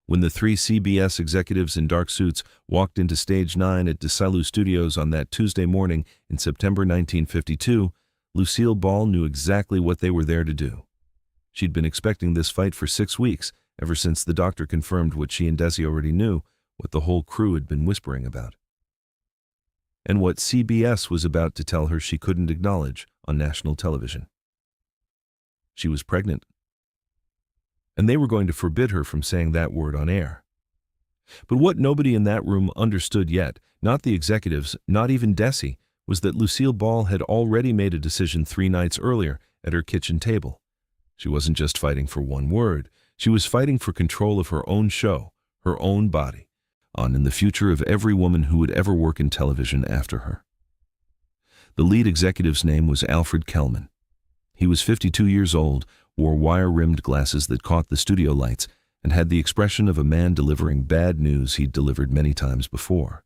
When the three CBS executives in dark suits walked into Stage 9 at Desilu Studios on that Tuesday morning in September 1952, Lucille Ball knew exactly what they were there to do. She'd been expecting this fight for 6 weeks, ever since the doctor confirmed what she and Desi already knew, what the whole crew had been whispering about. And what CBS was about to tell her she couldn't acknowledge on national television. She was pregnant. And they were going to forbid her from saying that word on air. But what nobody in that room understood yet, not the executives, not even Desi, was that Lucille Ball had already made a decision 3 nights earlier at her kitchen table. She wasn't just fighting for one word. She was fighting for control of her own show, her own body, and the future of every woman who would ever work in television after her. The lead executive's name was Alfred Kellman. He was 52 years old, wore wire-rimmed glasses that caught the studio lights, and had the expression of a man delivering bad news he'd delivered many times before.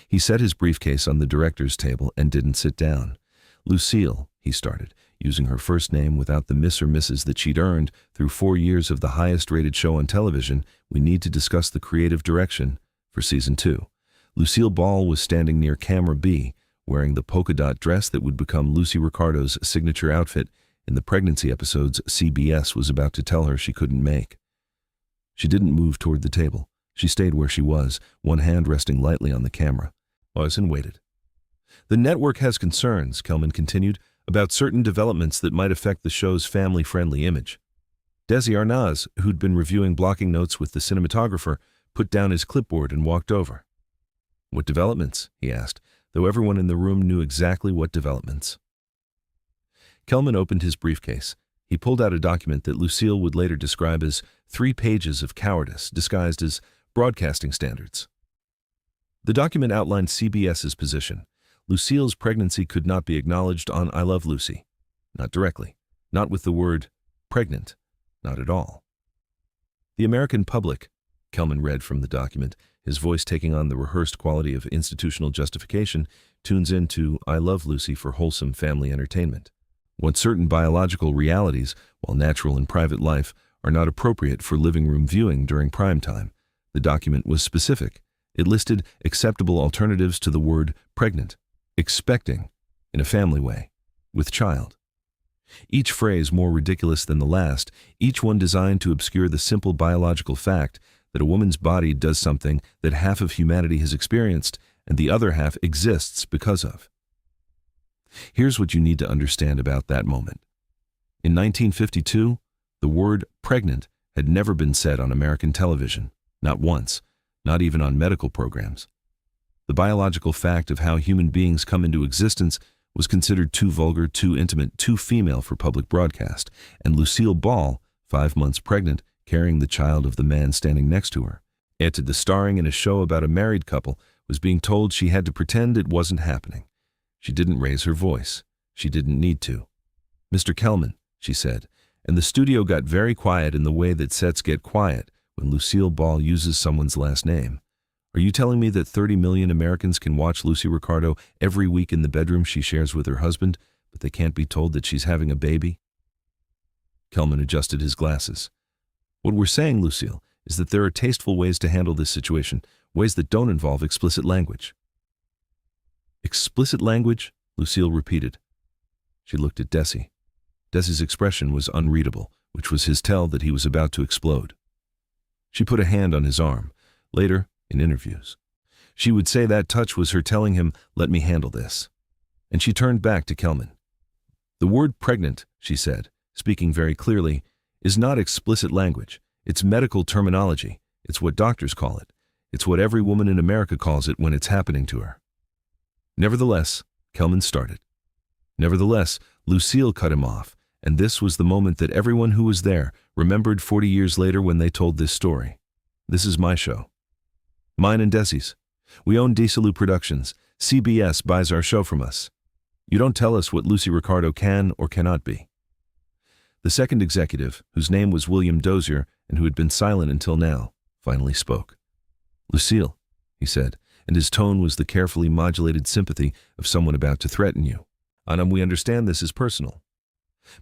He set his briefcase on the director's table and didn't sit down. "Lucille," he started, using her first name without the Miss or Mrs. that she'd earned through 4 years of the highest-rated show on television, "we need to discuss the creative direction for Season 2. Lucille Ball was standing near Camera B, wearing the polka dot dress that would become Lucy Ricardo's signature outfit in the pregnancy episodes CBS was about to tell her she couldn't make. She didn't move toward the table. She stayed where she was, one hand resting lightly on the camera. And waited. "The network has concerns," Kellman continued, "about certain developments that might affect the show's family-friendly image." Desi Arnaz, who'd been reviewing blocking notes with the cinematographer, put down his clipboard and walked over. "What developments?" he asked, though everyone in the room knew exactly what developments. Kellman opened his briefcase. He pulled out a document that Lucille would later describe as 3 pages of cowardice disguised as broadcasting standards. The document outlined CBS's position. Lucille's pregnancy could not be acknowledged on I Love Lucy. Not directly. Not with the word pregnant. Not at all. "The American public," Kellman read from the document, his voice taking on the rehearsed quality of institutional justification, "tunes into I Love Lucy for wholesome family entertainment. What certain biological realities, while natural in private life, are not appropriate for living room viewing during prime time." The document was specific. It listed acceptable alternatives to the word pregnant, expecting, in a family way, with child. Each phrase more ridiculous than the last, each one designed to obscure the simple biological fact that a woman's body does something that half of humanity has experienced and the other half exists because of. Here's what you need to understand about that moment. In 1952, the word pregnant had never been said on American television, not once, not even on medical programs. The biological fact of how human beings come into existence was considered too vulgar, too intimate, too female for public broadcast, and Lucille Ball, 5 months pregnant, carrying the child of the man standing next to her, added to the starring in a show about a married couple, was being told she had to pretend it wasn't happening. She didn't raise her voice. She didn't need to. "Mr. Kellman," she said, and the studio got very quiet in the way that sets get quiet when Lucille Ball uses someone's last name. "Are you telling me that 30 million Americans can watch Lucy Ricardo every week in the bedroom she shares with her husband, but they can't be told that she's having a baby?" Kellman adjusted his glasses. "What we're saying, Lucille, is that there are tasteful ways to handle this situation, ways that don't involve explicit language." "Explicit language?" Lucille repeated. She looked at Desi. Desi's expression was unreadable, which was his tell that he was about to explode. She put a hand on his arm. Later, in interviews, she would say that touch was her telling him, "Let me handle this." And she turned back to Kellman. "The word pregnant," she said, speaking very clearly, "is not explicit language. It's medical terminology. It's what doctors call it. It's what every woman in America calls it when it's happening to her." "Nevertheless," Kellman started. Nevertheless, Lucille cut him off, and this was the moment that everyone who was there remembered 40 years later when they told this story. "This is my show. Mine and Desi's. We own Desilu Productions. CBS buys our show from us. You don't tell us what Lucy Ricardo can or cannot be." The second executive, whose name was William Dozier and who had been silent until now, finally spoke. "Lucille," he said, and his tone was the carefully modulated sympathy of someone about to threaten you. "We understand this is personal.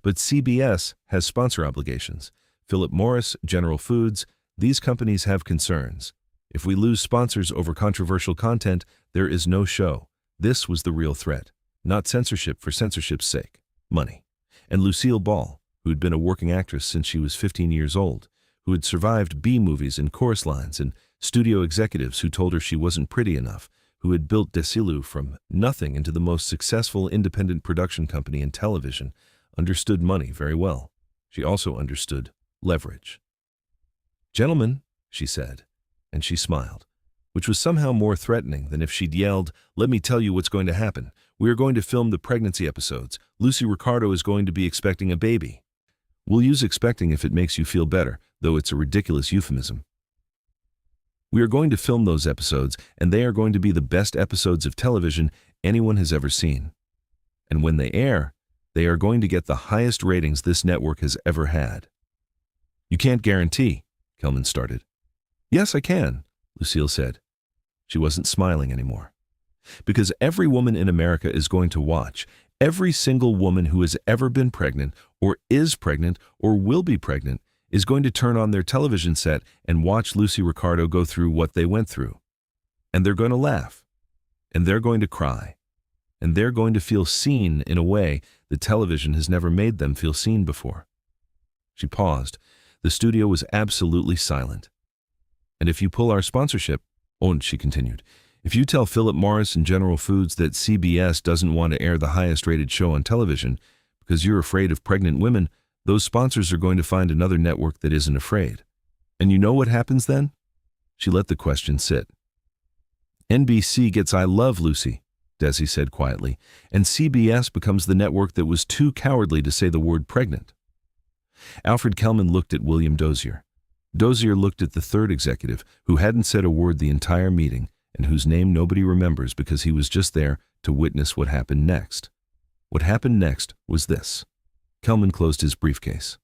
But CBS has sponsor obligations. Philip Morris, General Foods, These companies have concerns. If we lose sponsors over controversial content, there is no show. This was the real threat. Not censorship for censorship's sake. Money. And Lucille Ball, who had been a working actress since she was 15 years old, who had survived B-movies and chorus lines and studio executives who told her she wasn't pretty enough, who had built Desilu from nothing into the most successful independent production company in television, understood money very well. She also understood leverage. "Gentlemen," she said, and she smiled, which was somehow more threatening than if she'd yelled, "Let me tell you what's going to happen. We are going to film the pregnancy episodes. Lucy Ricardo is going to be expecting a baby." We'll use expecting if it makes you feel better, though it's a ridiculous euphemism. "We are going to film those episodes, and they are going to be the best episodes of television anyone has ever seen. And when they air, they are going to get the highest ratings this network has ever had." "You can't guarantee," Kelman started. "Yes, I can," Lucille said. She wasn't smiling anymore. "Because every woman in America is going to watch. Every single woman who has ever been pregnant, or is pregnant, or will be pregnant, is going to turn on their television set and watch Lucy Ricardo go through what they went through. And they're going to laugh. And they're going to cry. And they're going to feel seen in a way that television has never made them feel seen before." She paused. The studio was absolutely silent. "And if you pull our sponsorship," she continued, "if you tell Philip Morris and General Foods that CBS doesn't want to air the highest-rated show on television because you're afraid of pregnant women, those sponsors are going to find another network that isn't afraid. And you know what happens then?" She let the question sit. "NBC gets I Love Lucy," Desi said quietly, "and CBS becomes the network that was too cowardly to say the word pregnant." Alfred Kelman looked at William Dozier. Dozier looked at the third executive, who hadn't said a word the entire meeting, and whose name nobody remembers because he was just there to witness what happened next. What happened next was this. Kelman closed his briefcase.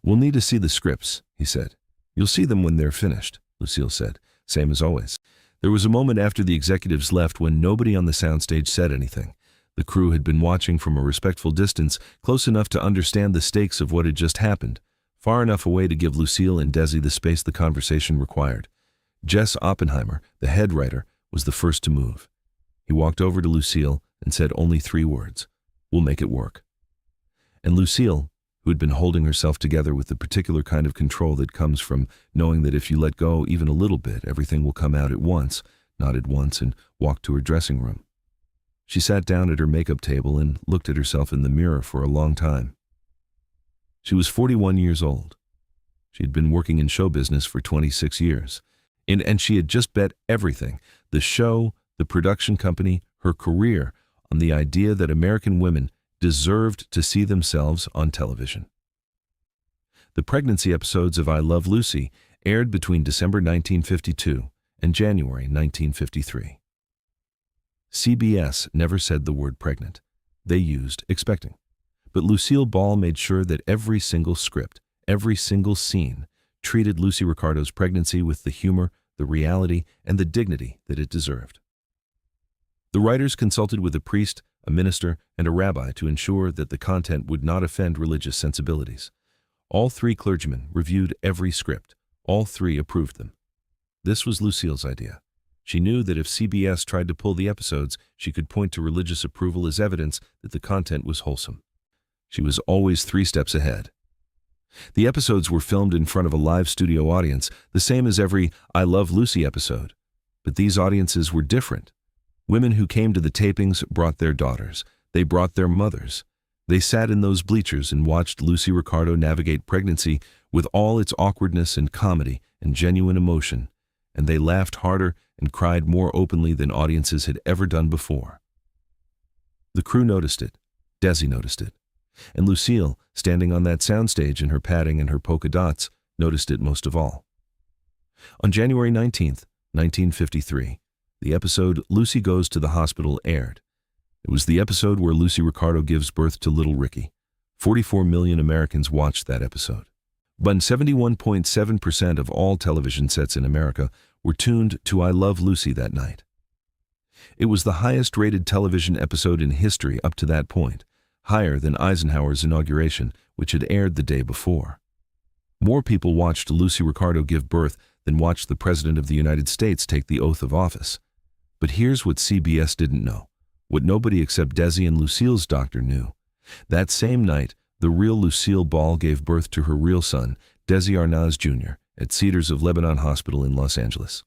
"We'll need to see the scripts," he said. "You'll see them when they're finished," Lucille said, same as always. There was a moment after the executives left when nobody on the soundstage said anything. The crew had been watching from a respectful distance, close enough to understand the stakes of what had just happened, far enough away to give Lucille and Desi the space the conversation required. Jess Oppenheimer, the head writer, was the first to move. He walked over to Lucille and said only 3 words, "We'll make it work." And Lucille, who had been holding herself together with the particular kind of control that comes from knowing that if you let go even a little bit, everything will come out at once, nodded once and walked to her dressing room. She sat down at her makeup table and looked at herself in the mirror for a long time. She was 41 years old. She had been working in show business for 26 years. And she had just bet everything, the show, the production company, her career, on the idea that American women deserved to see themselves on television. The pregnancy episodes of I Love Lucy aired between December 1952 and January 1953. CBS never said the word pregnant. They used expecting. But Lucille Ball made sure that every single script, every single scene, treated Lucy Ricardo's pregnancy with the humor, the reality, and the dignity that it deserved. The writers consulted with a priest, a minister, and a rabbi to ensure that the content would not offend religious sensibilities. All 3 clergymen reviewed every script. All 3 approved them. This was Lucille's idea. She knew that if CBS tried to pull the episodes, she could point to religious approval as evidence that the content was wholesome. She was always 3 steps ahead. The episodes were filmed in front of a live studio audience, the same as every I Love Lucy episode. But these audiences were different. Women who came to the tapings brought their daughters. They brought their mothers. They sat in those bleachers and watched Lucy Ricardo navigate pregnancy with all its awkwardness and comedy and genuine emotion, and they laughed harder and cried more openly than audiences had ever done before. The crew noticed it. Desi noticed it. And Lucille, standing on that soundstage in her padding and her polka dots, noticed it most of all. On January 19th, 1953, the episode Lucy Goes to the Hospital aired. It was the episode where Lucy Ricardo gives birth to little Ricky. 44 million Americans watched that episode. But 71.7% of all television sets in America were tuned to I Love Lucy that night. It was the highest-rated television episode in history up to that point, higher than Eisenhower's inauguration, which had aired the day before. More people watched Lucy Ricardo give birth than watched the President of the United States take the oath of office. But here's what CBS didn't know, what nobody except Desi and Lucille's doctor knew. That same night, the real Lucille Ball gave birth to her real son, Desi Arnaz Jr., at Cedars of Lebanon Hospital in Los Angeles.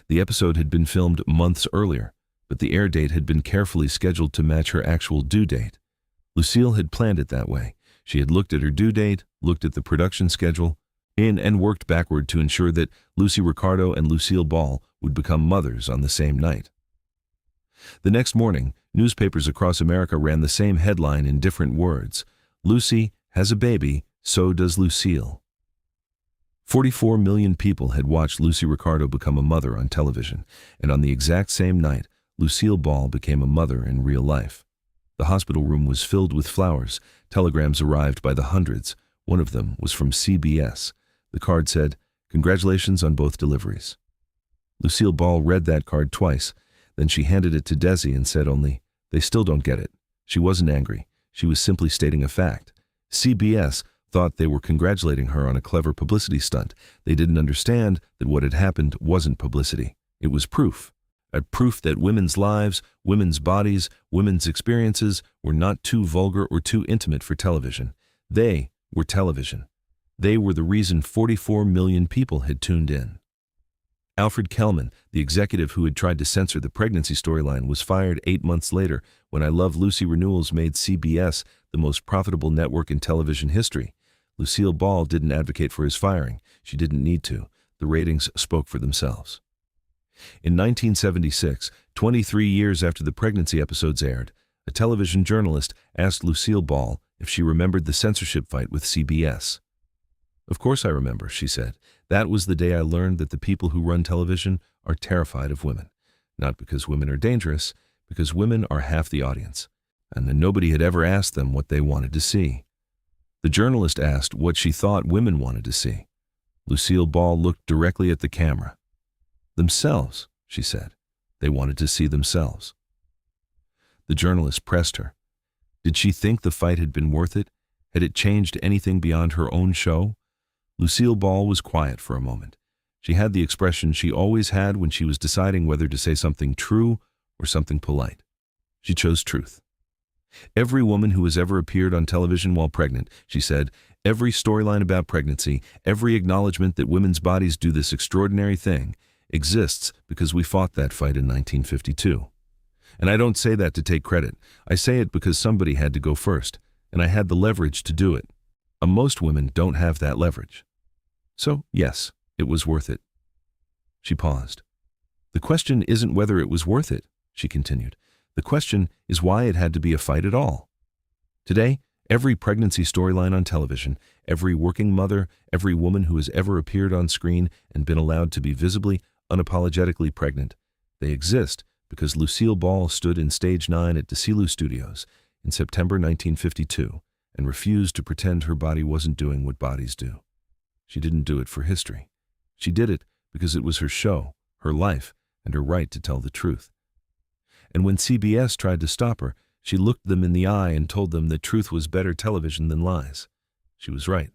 The episode had been filmed months earlier, but the air date had been carefully scheduled to match her actual due date. Lucille had planned it that way. She had looked at her due date, looked at the production schedule, and worked backward to ensure that Lucy Ricardo and Lucille Ball would become mothers on the same night. The next morning, newspapers across America ran the same headline in different words. Lucy has a baby, so does Lucille. 44 million people had watched Lucy Ricardo become a mother on television, and on the exact same night, Lucille Ball became a mother in real life. The hospital room was filled with flowers. Telegrams arrived by the hundreds. One of them was from CBS. The card said, "Congratulations on both deliveries." Lucille Ball read that card twice. Then she handed it to Desi and said only, "They still don't get it." She wasn't angry. She was simply stating a fact. CBS thought they were congratulating her on a clever publicity stunt. They didn't understand that what had happened wasn't publicity. It was proof. A proof that women's lives, women's bodies, women's experiences were not too vulgar or too intimate for television. They were television. They were the reason 44 million people had tuned in. Alfred Kellman, the executive who had tried to censor the pregnancy storyline, was fired 8 months later when I Love Lucy renewals made CBS the most profitable network in television history. Lucille Ball didn't advocate for his firing. She didn't need to. The ratings spoke for themselves. In 1976, 23 years after the pregnancy episodes aired, a television journalist asked Lucille Ball if she remembered the censorship fight with CBS. "Of course I remember," she said. "That was the day I learned that the people who run television are terrified of women. Not because women are dangerous, because women are half the audience. And then nobody had ever asked them what they wanted to see." The journalist asked what she thought women wanted to see. Lucille Ball looked directly at the camera. "Themselves," she said. They wanted to see themselves. The journalist pressed her. Did she think the fight had been worth it? Had it changed anything beyond her own show? Lucille Ball was quiet for a moment. She had the expression she always had when she was deciding whether to say something true or something polite. She chose truth. "Every woman who has ever appeared on television while pregnant," she said, "every storyline about pregnancy, every acknowledgement that women's bodies do this extraordinary thing, exists because we fought that fight in 1952. And I don't say that to take credit. I say it because somebody had to go first, and I had the leverage to do it. Most women don't have that leverage. So, yes, it was worth it." She paused. "The question isn't whether it was worth it," she continued. "The question is why it had to be a fight at all. Today, every pregnancy storyline on television, every working mother, every woman who has ever appeared on screen and been allowed to be visibly, unapologetically pregnant, they exist because Lucille Ball stood in Stage 9 at Desilu Studios in September 1952 and refused to pretend her body wasn't doing what bodies do. She didn't do it for history. She did it because it was her show, her life, and her right to tell the truth. And when CBS tried to stop her, she looked them in the eye and told them that truth was better television than lies. She was right.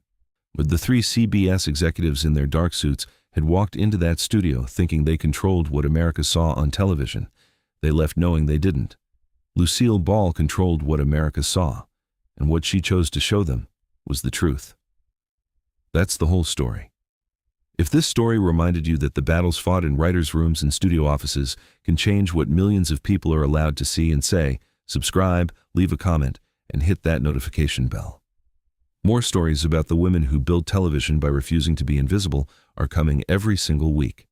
But the three CBS executives in their dark suits had walked into that studio thinking they controlled what America saw on television. They left knowing they didn't. Lucille Ball controlled what America saw, and what she chose to show them was the truth. That's the whole story. If this story reminded you that the battles fought in writers' rooms and studio offices can change what millions of people are allowed to see and say, subscribe, leave a comment, and hit that notification bell. More stories about the women who build television by refusing to be invisible are coming every single week.